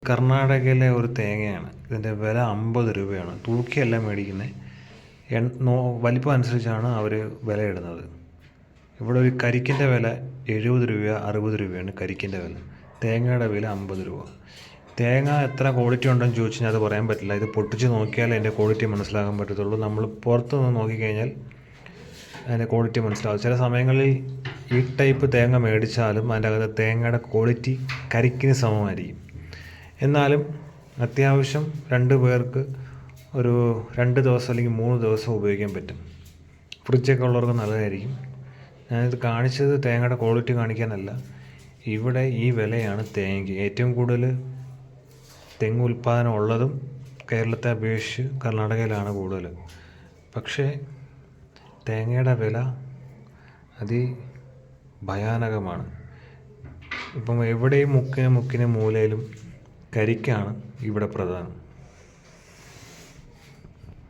കർണാടകയിലെ ഒരു തേങ്ങയാണ്. ഇതിൻ്റെ വില 50 രൂപയാണ്. തൂക്കിയല്ല മേടിക്കുന്നത്. വലിപ്പം അനുസരിച്ചാണ് അവർ വില ഇടുന്നത്. ഇവിടെ ഒരു കരിക്കിൻ്റെ വില 70 രൂപ 60 രൂപയാണ് കരിക്കിൻ്റെ വില. തേങ്ങയുടെ വില 50 രൂപ. തേങ്ങ എത്ര ക്വാളിറ്റി ഉണ്ടെന്ന് ചോദിച്ചു കഴിഞ്ഞാൽ അത് പറയാൻ പറ്റില്ല. ഇത് പൊട്ടിച്ച് നോക്കിയാലേ അതിൻ്റെ ക്വാളിറ്റി മനസ്സിലാക്കാൻ പറ്റത്തുള്ളൂ. നമ്മൾ പുറത്ത് നിന്ന് നോക്കിക്കഴിഞ്ഞാൽ അതിൻ്റെ ക്വാളിറ്റി മനസ്സിലാവും. ചില സമയങ്ങളിൽ ഈ ടൈപ്പ് തേങ്ങ മേടിച്ചാലും അതിൻ്റെ അകത്ത് തേങ്ങയുടെ ക്വാളിറ്റി കരിക്കിന് സമമായിരിക്കും. എന്നാലും അത്യാവശ്യം 2 പേർക്ക് ഒരു 2 ദിവസം അല്ലെങ്കിൽ 3 ദിവസം ഉപയോഗിക്കാൻ പറ്റും. ഫ്രിഡ്ജൊക്കെ ഉള്ളവർക്ക് നല്ലതായിരിക്കും. ഞാനിത് കാണിച്ചത് തേങ്ങയുടെ ക്വാളിറ്റി കാണിക്കാനല്ല. ഇവിടെ ഈ വിലയാണ് തേങ്ങയ്ക്ക്. ഏറ്റവും കൂടുതൽ തെങ്ങ് ഉൽപ്പാദനം ഉള്ളതും കേരളത്തെ അപേക്ഷിച്ച് കർണാടകയിലാണ് കൂടുതൽ. പക്ഷേ തേങ്ങയുടെ വില ഭയാനകമാണ്. ഇപ്പം എവിടെയും മുക്കിന് മൂലയിലും കരിക്കാണ് ഇവിടെ പ്രധാനം.